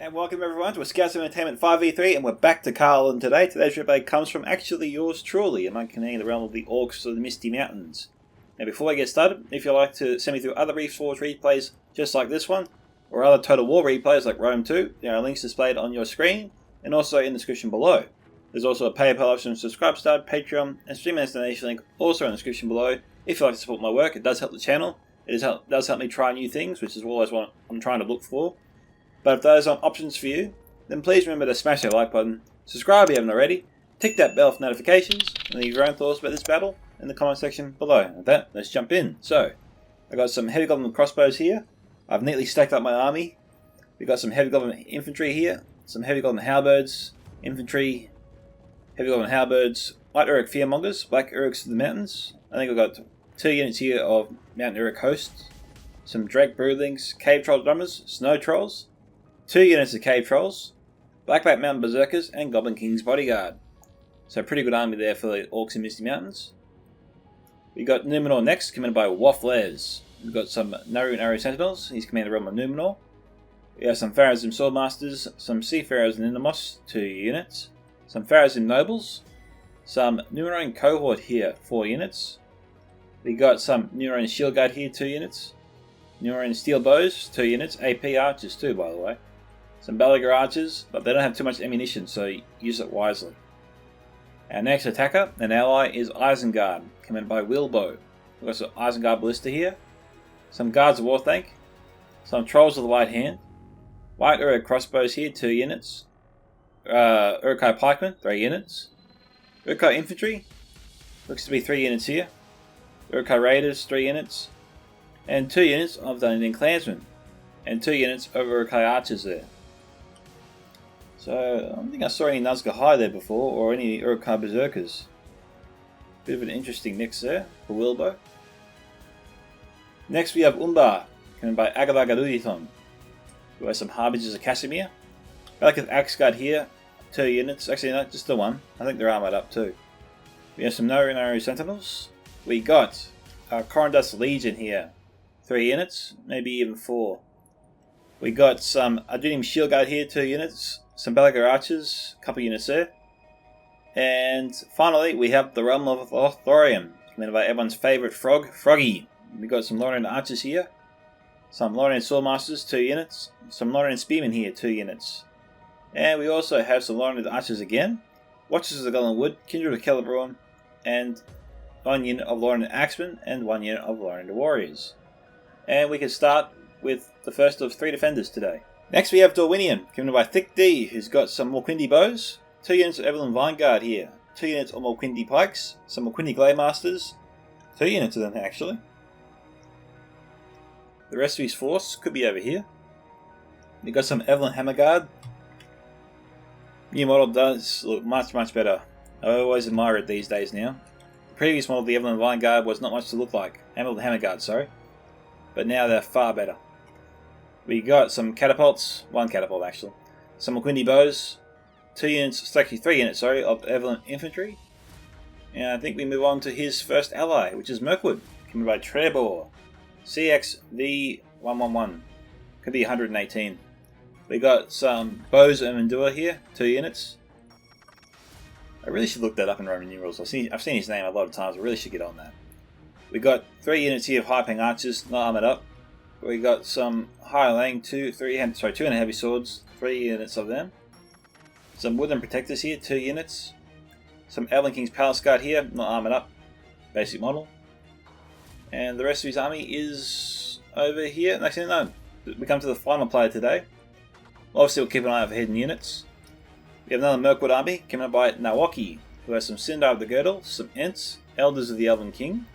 And welcome everyone to a Scouts Entertainment 5v3, and we're back to Cardolan today. Today's replay comes from actually yours truly, and I'm connecting the realm of the Orcs of the Misty Mountains. Now before I get started, if you'd like to send me through other Reforged replays just like this one, or other Total War replays like Rome 2, there are links displayed on your screen, and also in the description below. There's also a PayPal option, Subscribe Star, Patreon, and Stream donation link also in the description below. If you'd like to support my work, it does help the channel. It does help me try new things, which is always what I'm trying to look for. But if those aren't options for you, then please remember to smash that like button, subscribe if you haven't already, tick that bell for notifications, and leave your own thoughts about this battle in the comment section below. And with that, let's jump in. So, I've got some heavy goblin crossbows here. I've neatly stacked up my army. We've got some heavy goblin infantry here, some heavy goblin halberds, infantry, heavy goblin halberds, light Uruk fearmongers, black Uruks of the mountains. I think I've got 2 units here of Mountain Uruk hosts, some Drake broodlings, cave troll drummers, snow trolls, 2 units of cave trolls, blackback mountain berserkers, and Goblin King's bodyguard. So pretty good army there for the Orcs in Misty Mountains. We got Numenor next, commanded by Waffles. We've got some Naru and Aru Sentinels, he's commanding the realm of Numenor. We have some Pharazim Swordmasters, some Seafarers and Inamos, 2 units. Some Pharazim Nobles, some Numenorian Cohort here, 4 units. We got some Numenorian Shield Guard here, 2 units. Numenorian Steel Bows, 2 units. AP Archers too, by the way. Some Balagar Archers, but they don't have too much ammunition, so use it wisely. Our next attacker and ally is Isengard, commanded by Wilbo. We've got some Isengard Ballista here. Some Guards of Warthank. Some Trolls of the White Hand. White Uruk Crossbows here, 2 units. Urukai Pikemen, 3 units. Urukai Infantry, looks to be 3 units here. Urukai Raiders, 3 units. And 2 units of Dunedin Clansmen. And 2 units of Urukai Archers there. So, I don't think I saw any Nazgûl High there before, or any Urukai Berserkers. Bit of an interesting mix there for Wilbo. Next we have Umbar, commanded by Agalar Garudithon. We have some Harbingers of Casimir. Valakith Axguard here, 2 units. Actually, no, just the one. I think they're armoured up too. We have some Naru Sentinels. We got Corundus Legion here, 3 units, maybe even 4. We got some Adunim Shield Guard here, 2 units. Some Balagar Archers, a couple units there. And finally, we have the realm of Lothlorien, commanded by everyone's favourite frog, Froggy. We got some Lorien Archers here. Some Lorien Swordmasters, 2 units. Some Lorien Spearmen here, 2 units. And we also have some Lorien Archers again. Watchers of the Golden Wood, Kindred of Celeborn, and 1 unit of Lorien Axemen, and 1 unit of Lorien Warriors. And we can start with the first of 3 defenders today. Next we have Dorwinion, commanded by Thick D, who's got some Morquindi bows, 2 units of Evelyn Vineguard here, 2 units of Morquindi pikes, some Morquindi Glademasters, 2 units of them actually. The rest of his force could be over here. We've got some Evelyn Hammerguard. New model does look much better. I always admire it these days now. The previous model of the Evelyn Vineguard was not much to look like. Hammerguard, sorry. But now they're far better. We got some catapults, 1 catapult actually. Some Morquindi bows, 2 units, actually 3 units, sorry, of Evelyn infantry. And I think we move on to his first ally, which is Mirkwood, commanded by Trebor. CXV111. Could be 118. We got some bows of Endure here, 2 units. I really should look that up in Roman numerals. I've seen his name a lot of times. I really should get on that. We got 3 units here of High-Pang Archers, not armoured up. We got some High-Lang, 2 and heavy swords, 3 units of them. Some Woodland Protectors here, 2 units. Some Elven King's Palace Guard here, not armoured up. Basic model. And the rest of his army is over here. Actually, no. We come to the final player today. Obviously, we'll keep an eye out for hidden units. We have another Mirkwood army, commanded by Nawaki, who has some Sindar of the Girdle, some Ents, Elders of the Elven King.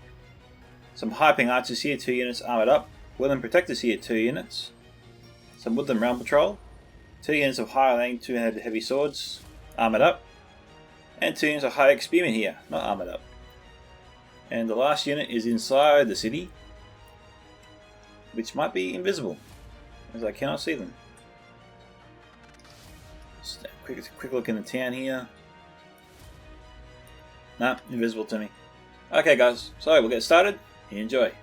Some High-Pang Archers here, 2 units armoured up. Woodland Protectors here, 2 units. Some Woodland Realm Patrol. 2 units of High-Lang, 2 heavy swords, armoured up. And 2 units of High-Egg Spearmen here, not armoured up. And the last unit is inside the city, which might be invisible, as I cannot see them. Just a quick look in the town here. Nah, invisible to me. Okay guys, so we'll get started. Enjoy.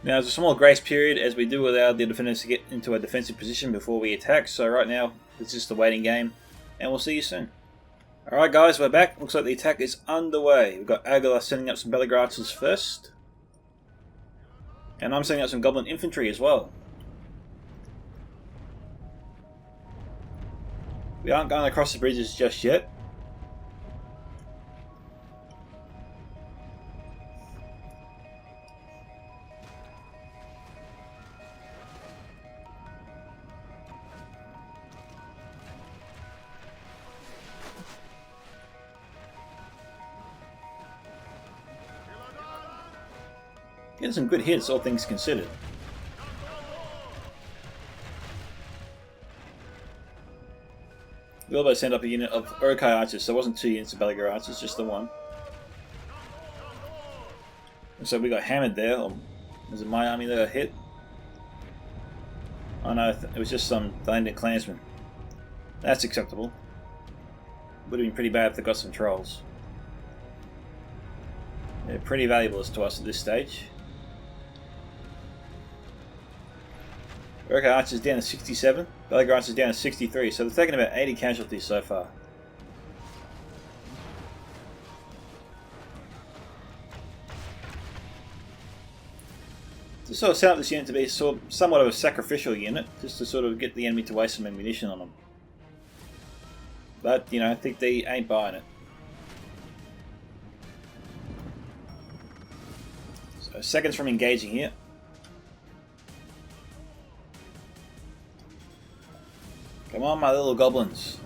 Now there's a small grace period as we do allow the defenders to get into a defensive position before we attack, so right now it's just a waiting game, and we'll see you soon. Alright guys, we're back. Looks like the attack is underway. We've got Cardolan sending up some Belligrators first, and I'm sending up some Goblin Infantry as well. We aren't going across the bridges just yet. Getting some good hits, all things considered. We also sent up a unit of Urukai archers, so it wasn't 2 units of Belliger archers, just the one. And so we got hammered there. Was it my army that got hit? Oh no, it was just some Landed Clansmen. That's acceptable. Would have been pretty bad if they got some trolls. They're pretty valuable to us at this stage. Urukai archers down to 67. Belliger archers down to 63, so they've taken about 80 casualties so far. To sort of set up this unit to be somewhat of a sacrificial unit, just to sort of get the enemy to waste some ammunition on them. But, you know, I think they ain't buying it. So, seconds from engaging here. Come on, my little goblins.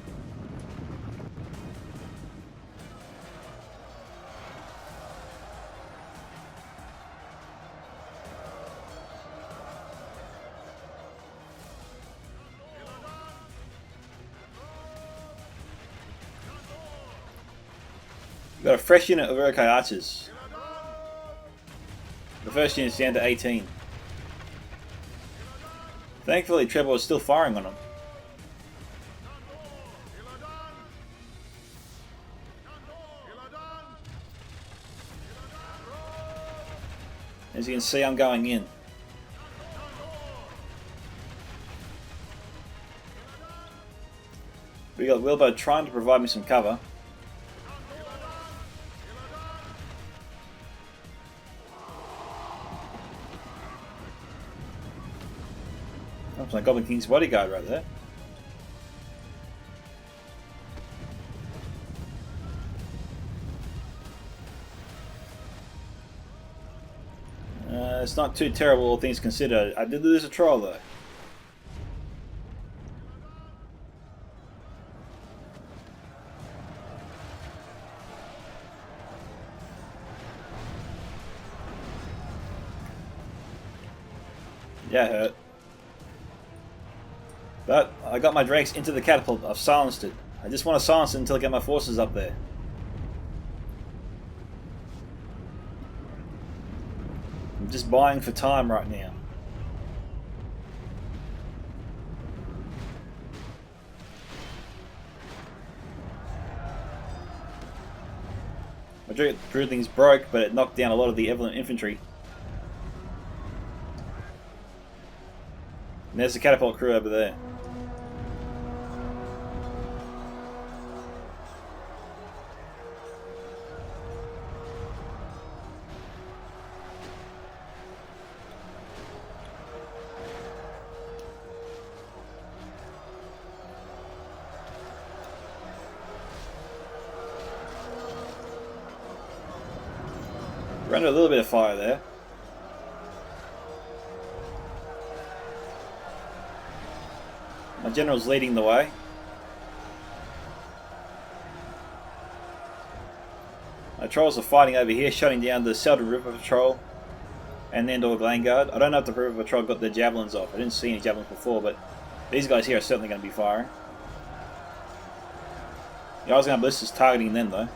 We've got a fresh unit of Urukai archers. The first unit's down to 18. Thankfully, Trevor is still firing on them. As you can see, I'm going in. We got Wilbur trying to provide me some cover. That's my Goblin King's bodyguard right there. It's not too terrible, all things considered. I did lose a troll though. Yeah, it hurt. But I got my drakes into the catapult. I've silenced it. I just want to silence it until I get my forces up there. I'm just buying for time right now. My drillings broke, but it knocked down a lot of the Evelyn infantry. And there's the catapult crew over there. We're under a little bit of fire there. My general's leading the way. My trolls are fighting over here, shutting down the Selden River Patrol and the Endor Vanguard. I don't know if the River Patrol got their javelins off. I didn't see any javelins before, but these guys here are certainly going to be firing. The Osgard Bliss is targeting them though.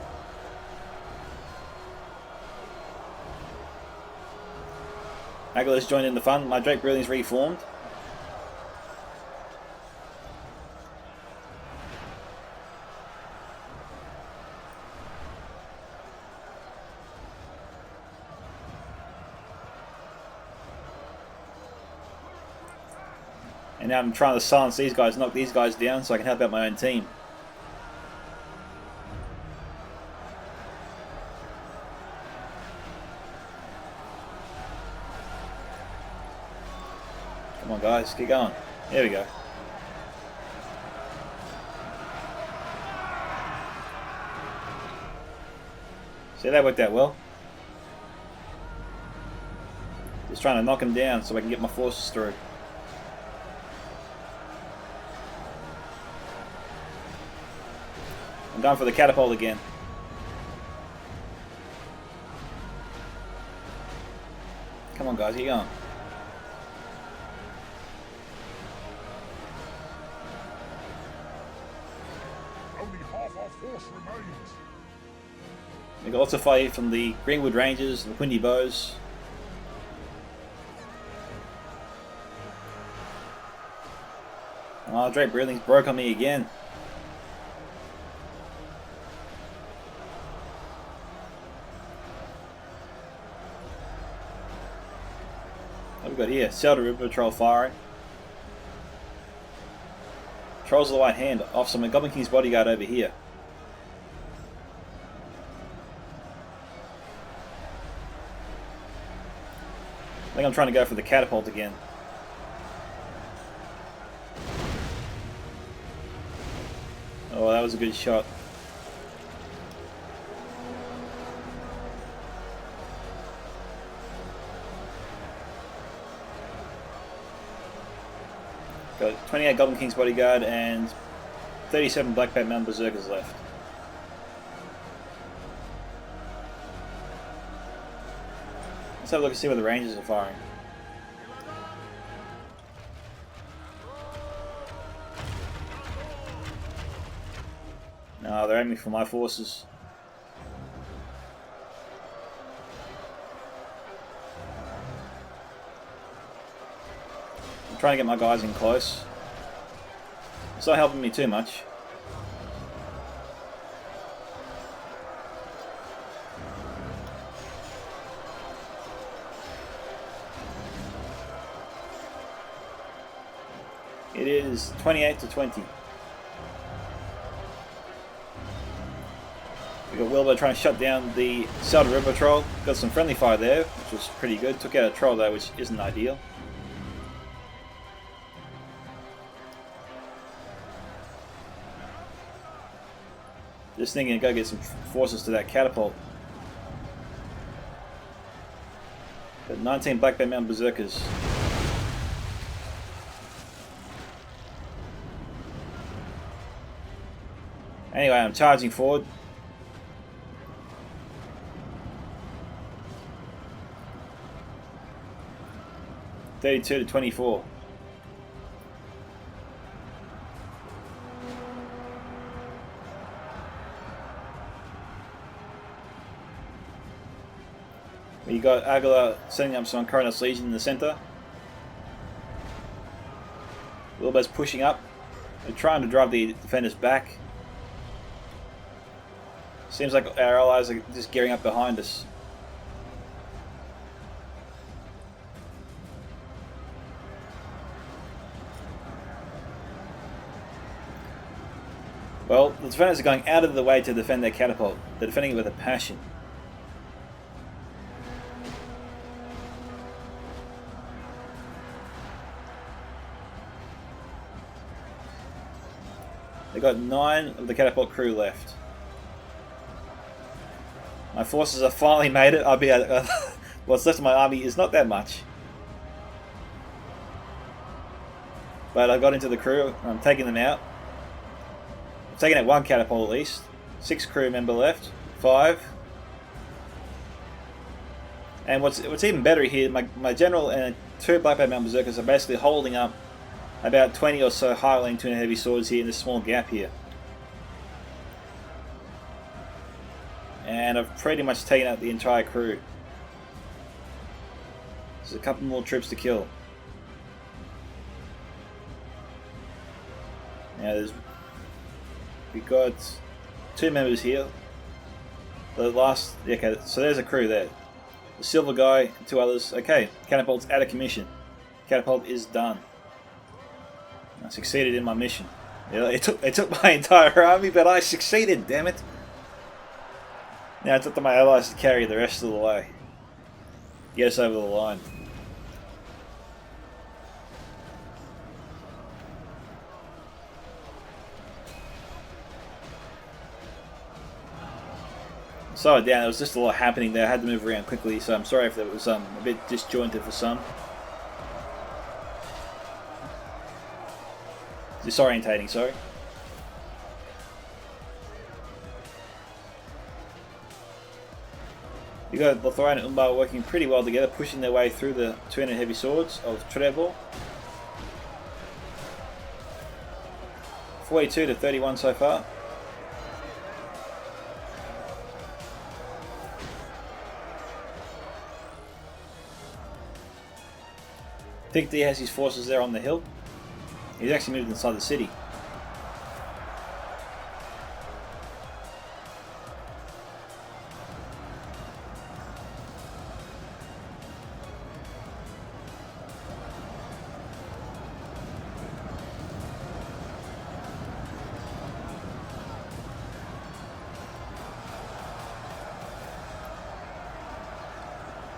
Agilus joined in the fun. My Drake Brilliant's reformed. And now I'm trying to silence these guys, knock these guys down so I can help out my own team. Come on guys, keep going. There we go. See, that worked out well. Just trying to knock him down so I can get my forces through. I'm going for the catapult again. Come on guys, get going. Only half our force remains. We got lots of fire from the Greenwood Rangers, the Windy Bows. Oh, Drake Breathing's broke on me again. What have we got here? Solider River Patrol firing. Trolls of the White Hand off some Goblin King's bodyguard over here. I think I'm trying to go for the catapult again. Oh, that was a good shot. Got 28 Goblin King's bodyguard and 37 Black Bat Mountain Berserkers left. Let's have a look and see where the Rangers are firing. No, they're aiming for my forces. I'm trying to get my guys in close. It's not helping me too much. It is 28 to 20. We got Wilbur trying to shut down the Solider River Patrol. Got some friendly fire there, which was pretty good. Took out a troll though, which isn't ideal. Just thinking to go get some forces to that catapult. Got 19 Black Bat Mountain Berserkers. Anyway, I'm charging forward. (32 to 24). You got Aguilar setting up some Cardolan Legion in the centre. Wilbur's pushing up. They're trying to drive the defenders back. Seems like our allies are just gearing up behind us. Well, the defenders are going out of the way to defend their catapult. They're defending it with a passion. They've got 9 of the catapult crew left. My forces have finally made it. I'll be what's left of my army is not that much. But I got into the crew. I'm taking them out. I've taken out 1 catapult at least. 6 crew member left. 5. And what's even better here, my general and 2 Black Bat Mountain Berserkers are basically holding up about 20 or so Highland Twin Heavy Swords here in this small gap here. And I've pretty much taken out the entire crew. There's a couple more troops to kill. Now we've got 2 members here. The last, okay, so there's a crew there. The silver guy, 2 others. Okay, catapult's out of commission. Catapult is done. I succeeded in my mission. Yeah, it took my entire army, but I succeeded, damn it. Now it's up to my allies to carry the rest of the way. Get us over the line. Slowed down, there was just a lot happening there. I had to move around quickly, so I'm sorry if that was a bit disjointed for some. Disorientating, sorry. You got Lothario and Umbar working pretty well together, pushing their way through the 200 heavy swords of Trevor. 42 to 31 so far. Thick D has his forces there on the hill. He's actually moved inside the city.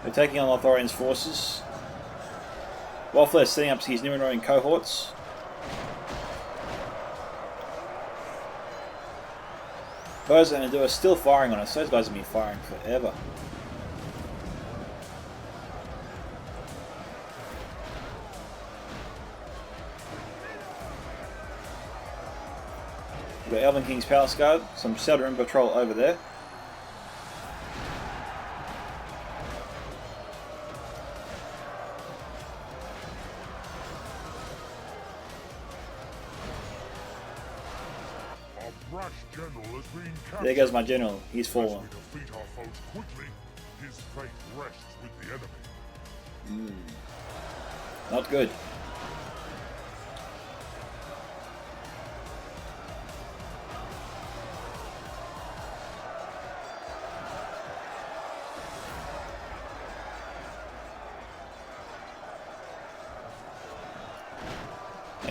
We're taking on Lotharian's forces. Waffler is setting up his new and cohorts. Those are going to do are still firing on us. Those guys have been firing forever. We've got Elven King's Palace Guard, some Seldarin patrol over there. There goes my general. He's fallen. We defeat our foes quickly, his fate rests with the enemy. Not good.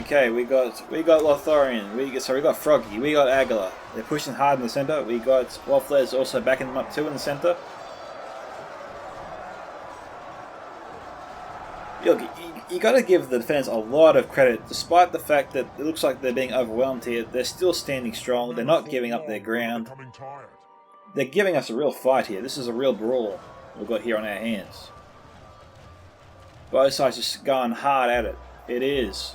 Okay, we got Lotharian, we got Froggy, we got Agala. They're pushing hard in the centre. We got Waffler's also backing them up too in the centre. Look, you got to give the defenders a lot of credit, despite the fact that it looks like they're being overwhelmed here. They're still standing strong. They're not giving up their ground. They're giving us a real fight here. This is a real brawl we've got here on our hands. Both sides just going hard at it. It is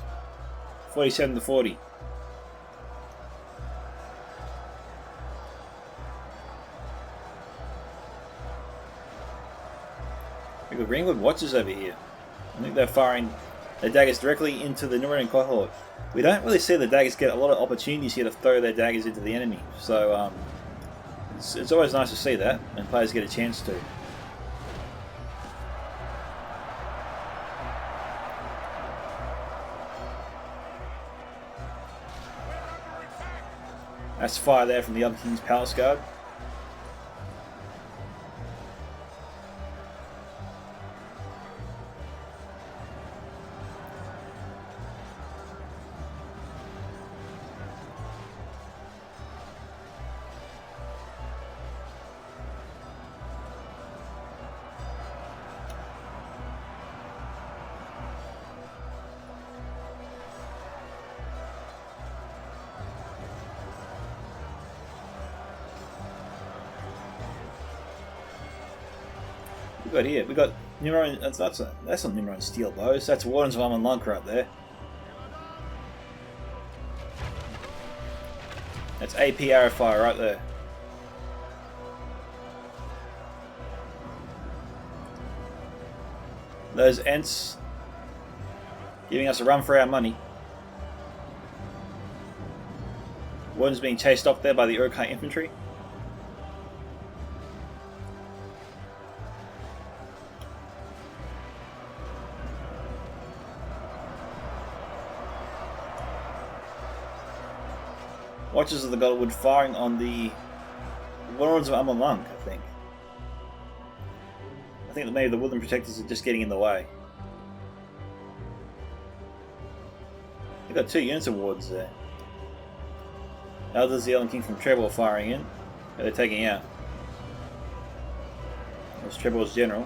47 to 40. We've got Greenwood Watchers over here. I think they're firing their daggers directly into the Numeran cohort. We don't really see the daggers get a lot of opportunities here to throw their daggers into the enemy. So it's always nice to see that, and players get a chance to. That's fire there from the other King's Palace Guard. Got here? We got Numeran. That's not Numeran steel bows. That's Wardens of Amon Lunk right there. That's AP arrow fire right there. Those Ents giving us a run for our money. Wardens being chased off there by the Uruk-hai infantry. Watchers of the Godwood firing on the Warlords of Amon Lunk, I think. I think that maybe the Woodland Protectors are just getting in the way. We've got 2 units of wards there. Elders, the Elven King from Treble firing in. They're taking out. That's Treble's general.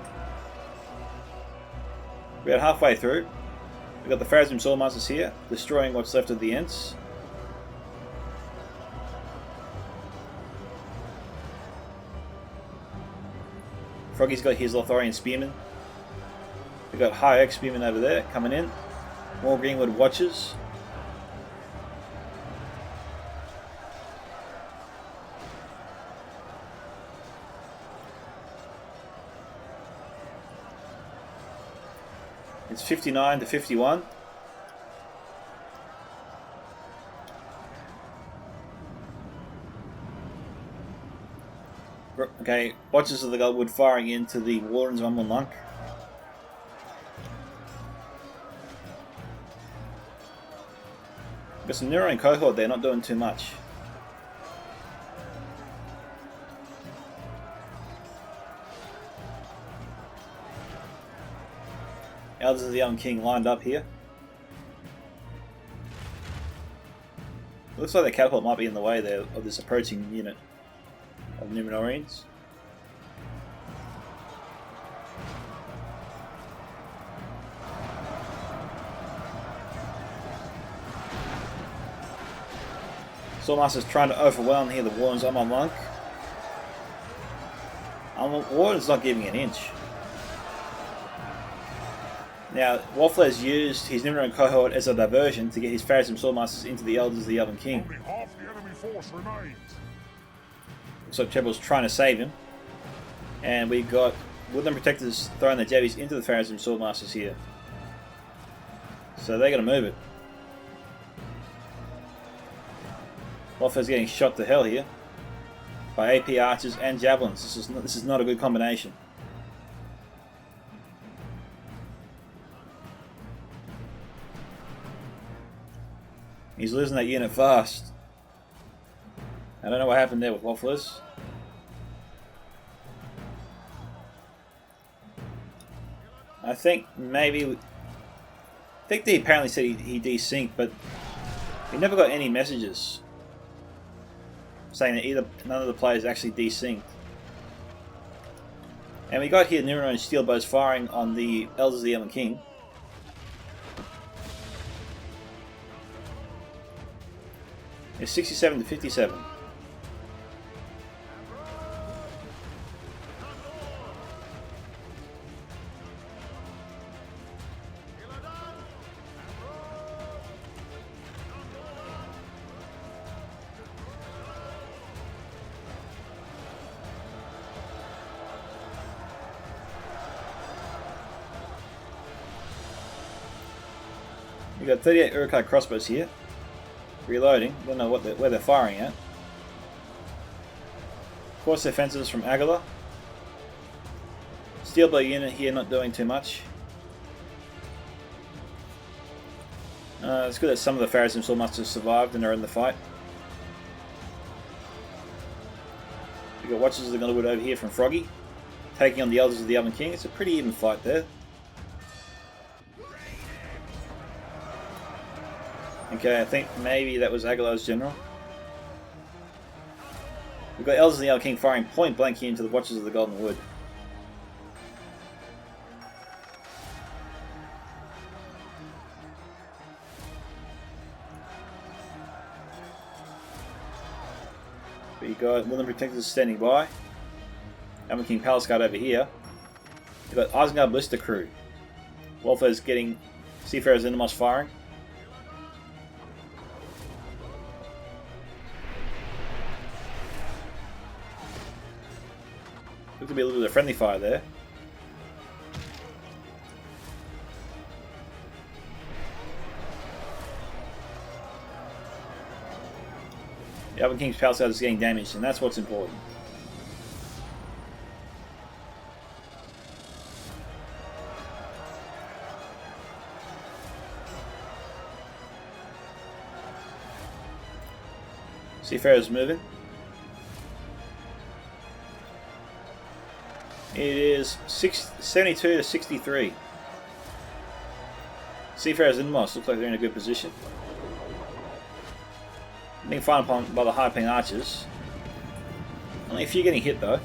We're about halfway through. We've got the Pharazim Swordmasters here, destroying what's left of the Ents. Froggy's got his Lotharian Spearmen. We've got High Oak Spearmen over there coming in. More Greenwood Watchers. It's 59 to 51. Okay, Watchers of the Goldwood firing into the Wardens of Umlunlunk. Got some Nero and Cohort there, not doing too much. Elders of the Young King lined up here. Looks like the catapult might be in the way there of this approaching unit of Numenorians. Swordmaster's trying to overwhelm here the Wardens of Umlunlunk. Warden's not giving an inch. Now, Waffler's used his Nimrod cohort as a diversion to get his Pharazim Swordmasters into the Elders of the Elven King. Only half the enemy force remains. Looks like Treble's trying to save him. And we got Woodland Protectors throwing the Jebbies into the Pharazim Swordmasters here. So they're going to move it. Waffler's getting shot to hell here by AP Archers and Javelins. This is not a good combination. He's losing that unit fast. I don't know what happened there with Wafflers. I think maybe... I think they apparently said he desynced, but we never got any messages saying that none of the players actually desynced. And we got here Nimrod and Steel Bows firing on the Elders of the Elven King. It's 67 to 57. We got 38 Uruk-hai crossbows here. Reloading. Don't know where they're firing at. Force defenses from Agala. Steelbow unit here not doing too much. It's good that some of the Pharazim Swordmasters survived and are in the fight. We got Watchers of the Gullywood over here from Froggy, taking on the Elders of the Elven King. It's a pretty even fight there. Okay, I think maybe that was Aguilar's general. We've got Elders of the Elven King firing point blank here into the Watchers of the Golden Wood. We got Woodland Protectors standing by. Elven King Palace Guard over here. We've got Isengard Blister Crew. Wolfer's getting Seafarer's Innermost firing. Looked to be a little bit of friendly fire there. The Elven King's Palace Guard is getting damaged, and that's what's important. Seafarer's moving. It is 72 to 63. Seafarer's Inmost looks like they're in a good position. Being fired upon by the high ping archers. Only a few getting hit though.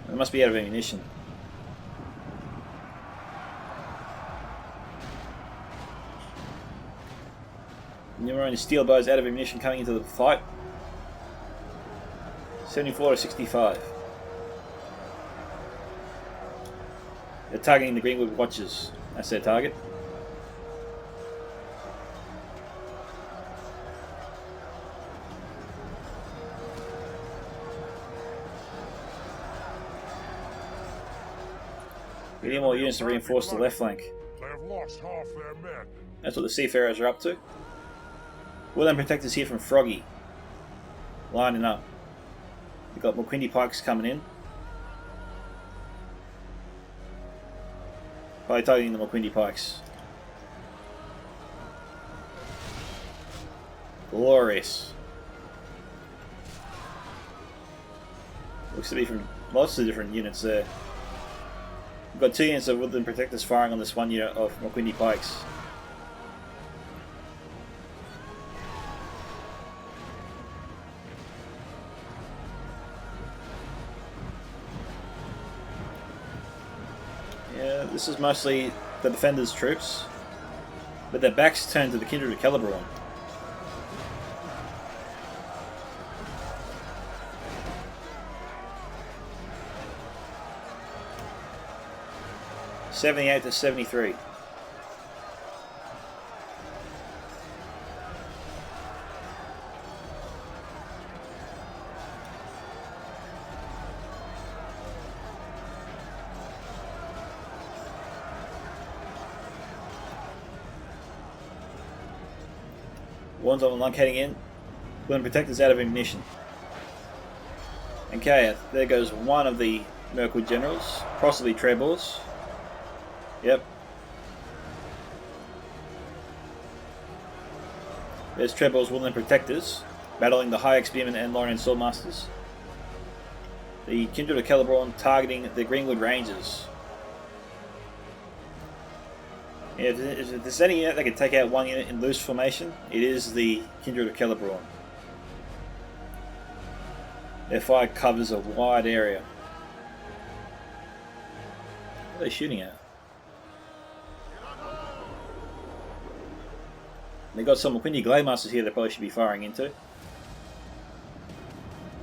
They must be out of ammunition. Numeroni steel bows out of ammunition coming into the fight. 74 to 65. They're targeting the Greenwood Watchers. That's their target. We need more units to reinforce the left flank. They have lost half their men. That's what the Seafarers are up to. Woodland Protectors here from Froggy. Lining up. We've got McQuindy Pikes coming in. Probably targeting the McQuindy Pikes. Glorious. Looks to be from lots of different units there. We've got 2 units of Woodland Protectors firing on this 1 unit of McQuindy Pikes. Yeah, this is mostly the Defenders' troops, but their backs turned to the Kindred of Celeborn. $78 to 73. One's on locating in. Woodland Protectors out of ammunition. Okay, there goes one of the Mirkwood generals, possibly Trebors. Yep. There's Trebor's Woodland Protectors, battling the High Spearmen and Lorien Swordmasters. The Kindred of Celeborn targeting the Greenwood Rangers. Yeah, if there's any unit that can take out 1 unit in loose formation, it is the Kindred of Celeborn. Their fire covers a wide area. What are they shooting at? They've got some McQuindy Glademasters here they probably should be firing into.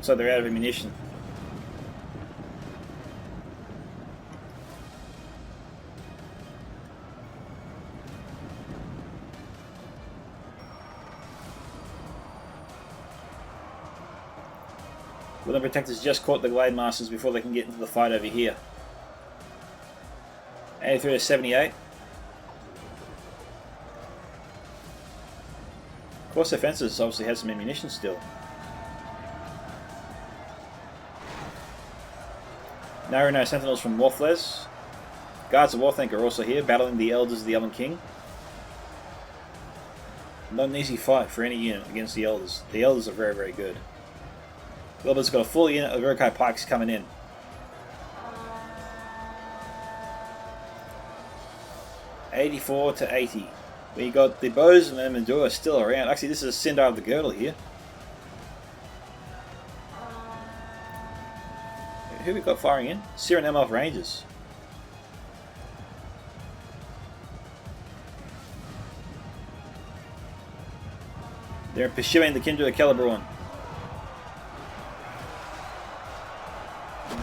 So they're out of ammunition. Woodland Protectors just caught the Glademasters before they can get into the fight over here. 83 to 78. Of course, their fences obviously has some ammunition still. No Sentinels from Warfles. Guards of Warthank are also here, battling the Elders of the Elven King. Not an easy fight for any unit against the Elders. The Elders are very, very good. Wilbur's got a full unit of Urukai Pikes coming in. $84 to 80. We got the Bows of Mandua still around. Actually, this is a Sindar of the Girdle here. Who we got firing in? Siren Emelf Rangers. They're pursuing the Kindred of Celeborn.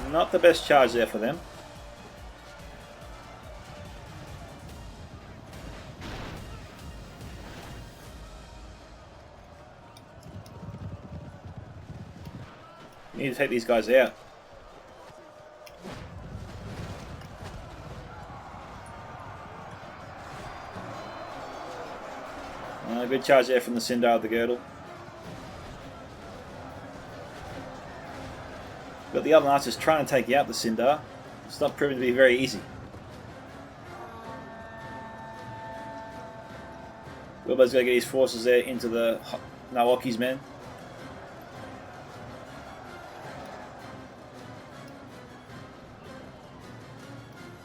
Not the best charge there for them. Need to take these guys out. Good charge there from the Sindar of the Girdle. But the other archers trying to take out the Sindar. It's not proving to be very easy. Wilbur's got to get his forces there into the Nawoki's men.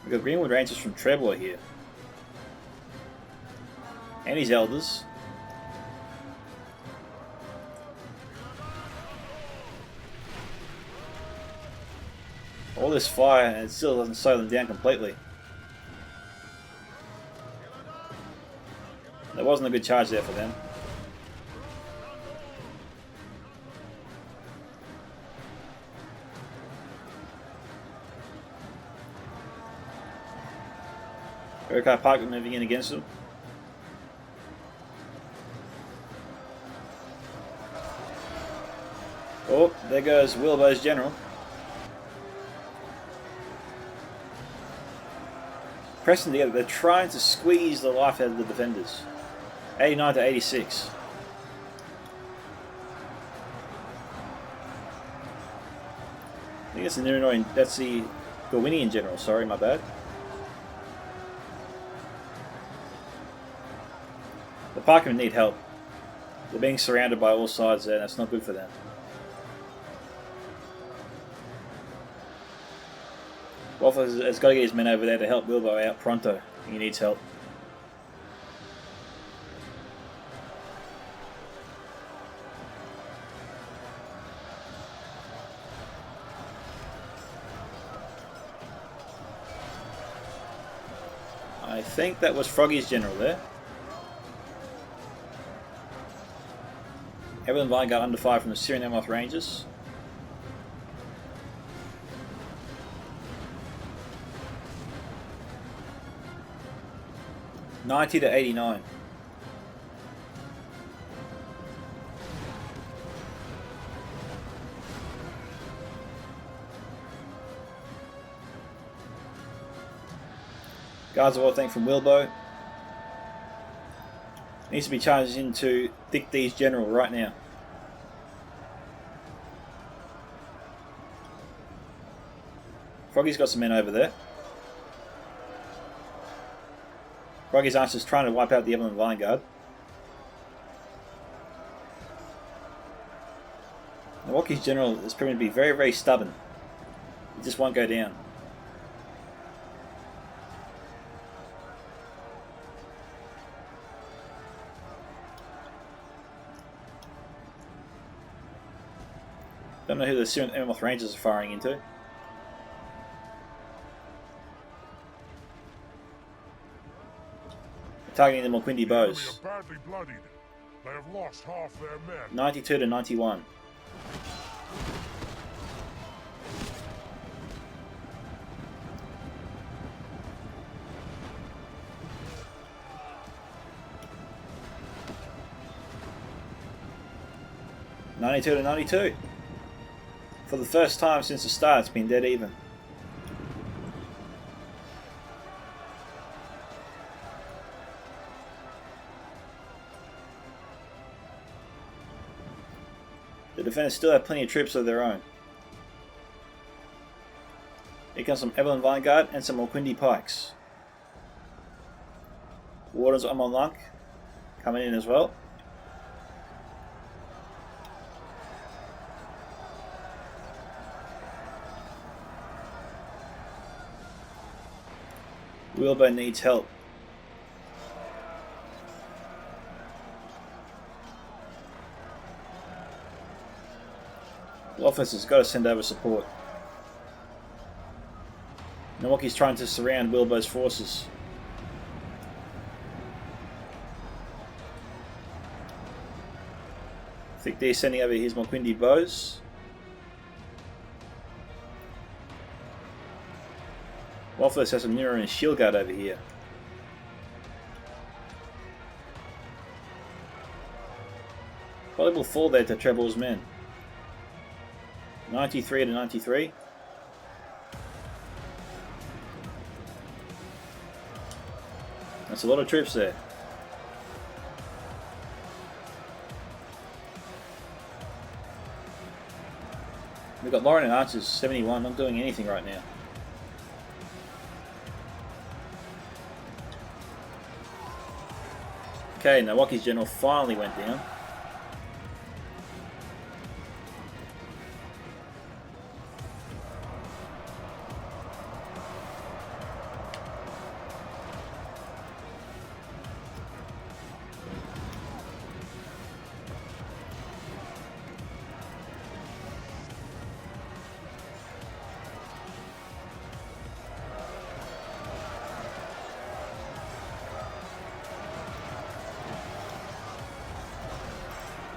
We've got Greenwood Rangers from Trebor here. And his elders. All this fire and it still doesn't slow them down completely. There wasn't a good charge there for them. Recon Park moving in against them. Oh, there goes Wilbo's general. Pressing together, they're trying to squeeze the life out of the defenders. 89 to 86. I think that's the Gorwinian general, sorry, my bad. The Parkmen need help. They're being surrounded by all sides there, and that's not good for them. Waffle has got to get his men over there to help Wilbo out pronto. He needs help. I think that was Froggy's general there. Evelyn Vanguard under fire from the Syrian Amoth Rangers. $90 to 89. Guards of War thing from Wilbo. Needs to be charged into Thick D's general right now. Froggy's got some men over there. Froggy's Archer's trying to wipe out the Evelyn Vanguard. Milwaukee's general is proving to be very, very stubborn. He just won't go down. Don't know who the Syrian Amoth Rangers are firing into. Targeting the Mulquindi bows. Badly bloodied. They have lost half their men. 92 to 91. $92 to 92. For the first time since the start, it's been dead even. The defenders still have plenty of troops of their own. Here comes some Evelyn Vanguard and some Mulquindi Pikes. Wardens of Amon Lunk coming in as well. Wilbo needs help. The officer's got to send over support. Milwaukee's trying to surround Wilbo's forces. Thick D sending over his Mulquindi bows. Waffles has a mirror and a shield guard over here. Probably will fall there to Trebor's men. 93 to 93. That's a lot of troops there. We've got Lauren and Archers 71, not doing anything right now. Okay, Milwaukee's general finally went down.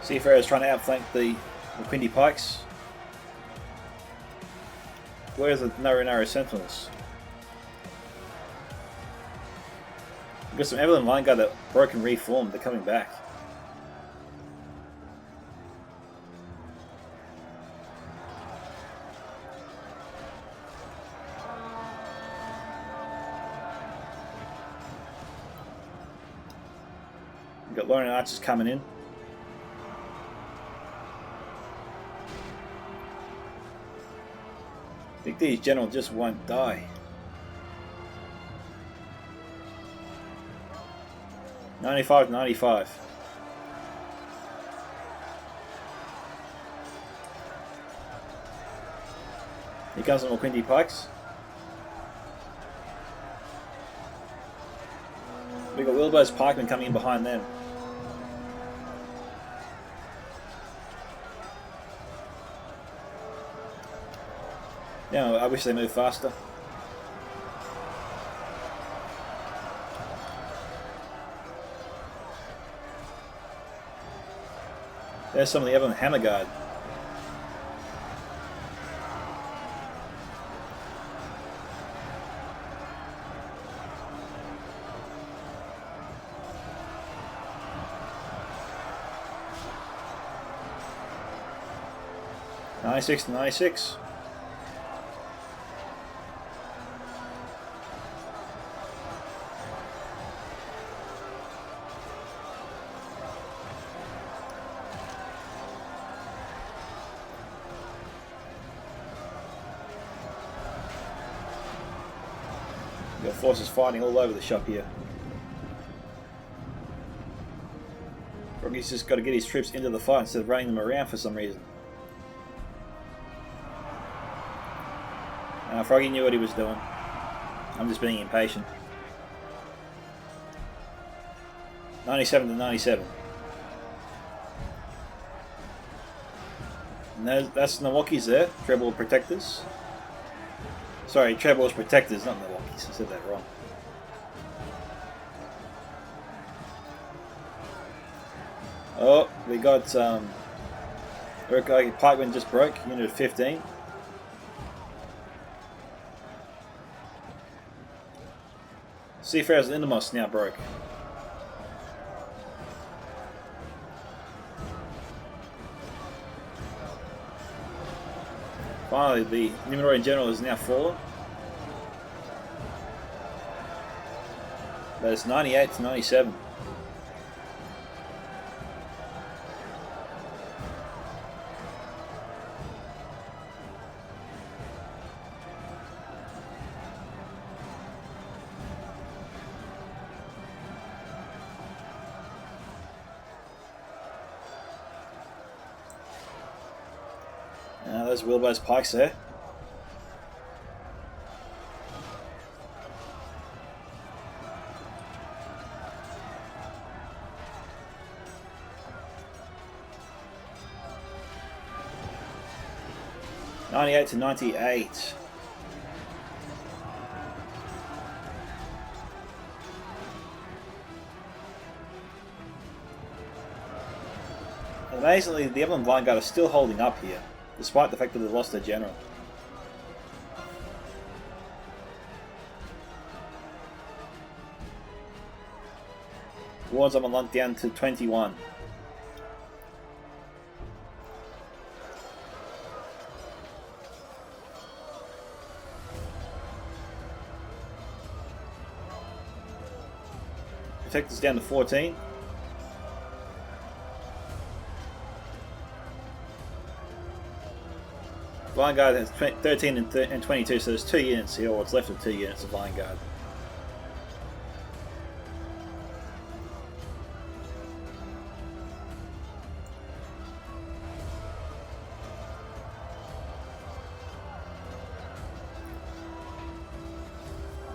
Seafarer's trying to outflank the Quindy Pikes. Where's the Naru Sentinels? We've got some Evelyn Line Guard that broke and reformed. They're coming back. We've got Lorien Archers coming in. I think these generals just won't die. 95-95. Here comes some more Quindy Pikes. We've got Wilbur's Pikemen coming in behind them. Yeah, I wish they moved faster. There's some of the Evelyn Hammer Guard. (96-96). Got forces fighting all over the shop here. Froggy's just got to get his troops into the fight instead of running them around for some reason. Froggy knew what he was doing. I'm just being impatient. 97-97. And that's Milwaukee's there. Treble Protectors. Sorry, Treble's Protectors, not Milwaukee's. I said that wrong. Oh, we got Pikeman just broke, unit of 15. Seafarer's Lindemoss now broke. Finally, the Nimrodin General is now fallen. That is 98-97. Now there's Wilbur's Pikes there. (98-98). Amazingly, the Evelyn Blind Guard are still holding up here, despite the fact that they lost their general. Wards on a lump down to 21. Protectors down to 14. Vanguard has 13 and 22, so there's 2 units here, or what's left of 2 units of Vanguard.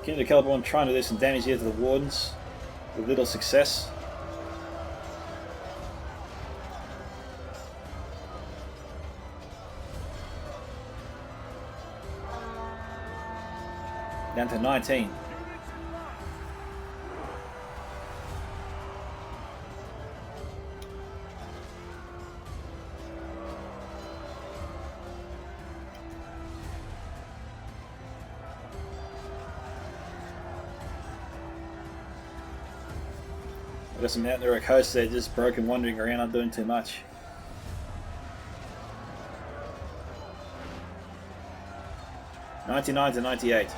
King of Caliborn trying to do some damage here to the Wardens, with little success. Down to 19. I've got some Mountaineer hosts there just broken, wandering around, not doing too much. $99 to $98.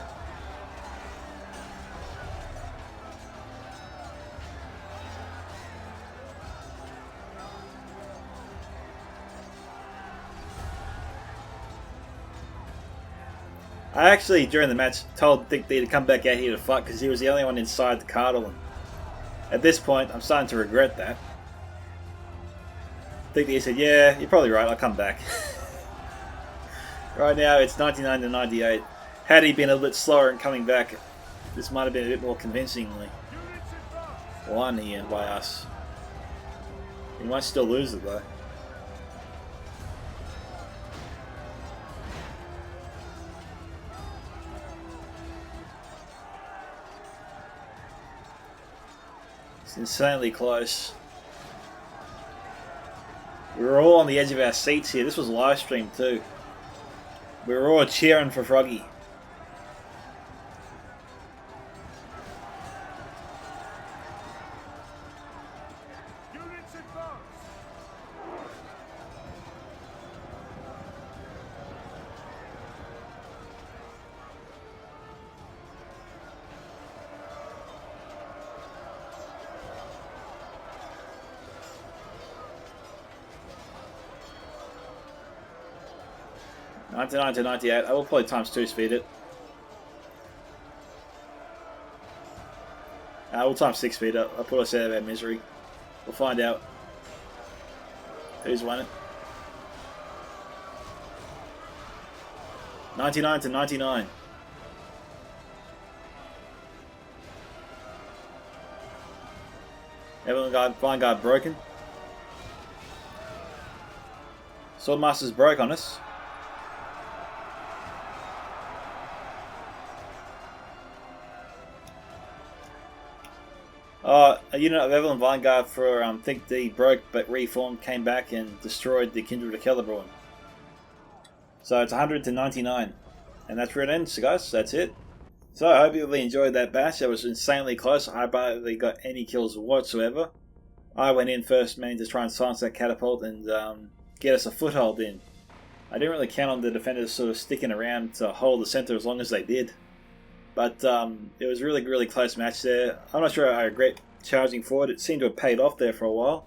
I actually, during the match, told Thick D to come back out here to fight because he was the only one inside the Cardolan. At this point, I'm starting to regret that. Thick D said, yeah, you're probably right, I'll come back. Right now, it's 99 to 98. Had he been a little bit slower in coming back, this might have been a bit more convincingly won here by us. He might still lose it though. It's insanely close. We were all on the edge of our seats here. This was live streamed too. We were all cheering for Froggy. Units advance! $99 to $98. I will probably times 2 speed it. We'll times 6 speed it. I'll put us out of our misery. We'll find out who's won it. $99 to $99. Vanguard broken. Swordmaster's broke on us. A unit of Evelyn Vanguard for Think D broke but reformed, came back and destroyed the Kindred of Celeborn. So it's 100 to 99. And that's where it ends, guys. That's it. So I hope you really enjoyed that batch. That was insanely close. I barely got any kills whatsoever. I went in first, man, to try and silence that catapult and get us a foothold in. I didn't really count on the defenders sort of sticking around to hold the center as long as they did. But it was really, really close match there. I'm not sure I regret charging forward. It seemed to have paid off there for a while.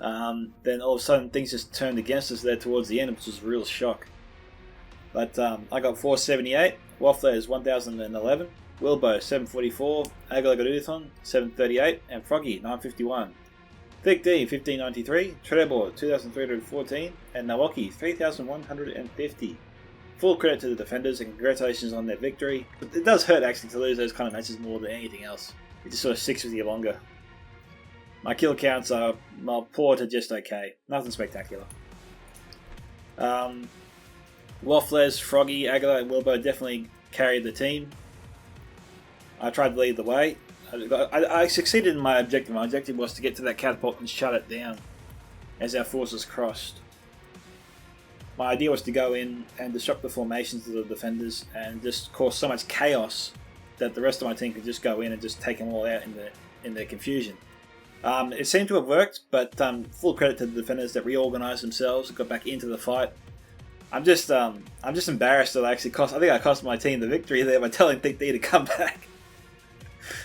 Then all of a sudden things just turned against us there towards the end, which was a real shock. But I got 478, Waffler is 1011, Wilbo 744, Agalagoduthon 738, and Froggy 951. Thick D 1593, Trebor 2314, and Nawoki 3150. Full credit to the defenders and congratulations on their victory. It does hurt actually to lose those kind of matches more than anything else. It just sort of sticks with you longer. My kill counts are poor to just okay. Nothing spectacular. Waffles, Froggy, Agala, and Wilbo definitely carried the team. I tried to lead the way. I succeeded in my objective. My objective was to get to that catapult and shut it down as our forces crossed. My idea was to go in and disrupt the formations of the defenders and just cause so much chaos that the rest of my team could just go in and just take them all out in their confusion. It seemed to have worked, but full credit to the defenders that reorganised themselves and got back into the fight. I'm just embarrassed that I think I cost my team the victory there by telling Thick D to come back.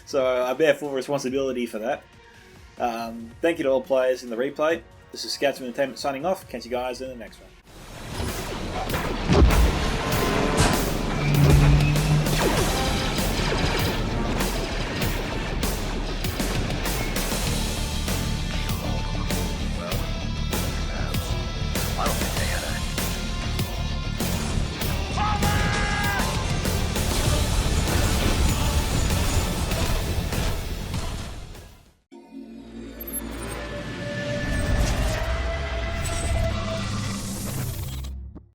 So I bear full responsibility for that. Thank you to all players in the replay. This is Scouts of Entertainment signing off. Catch you guys in the next one.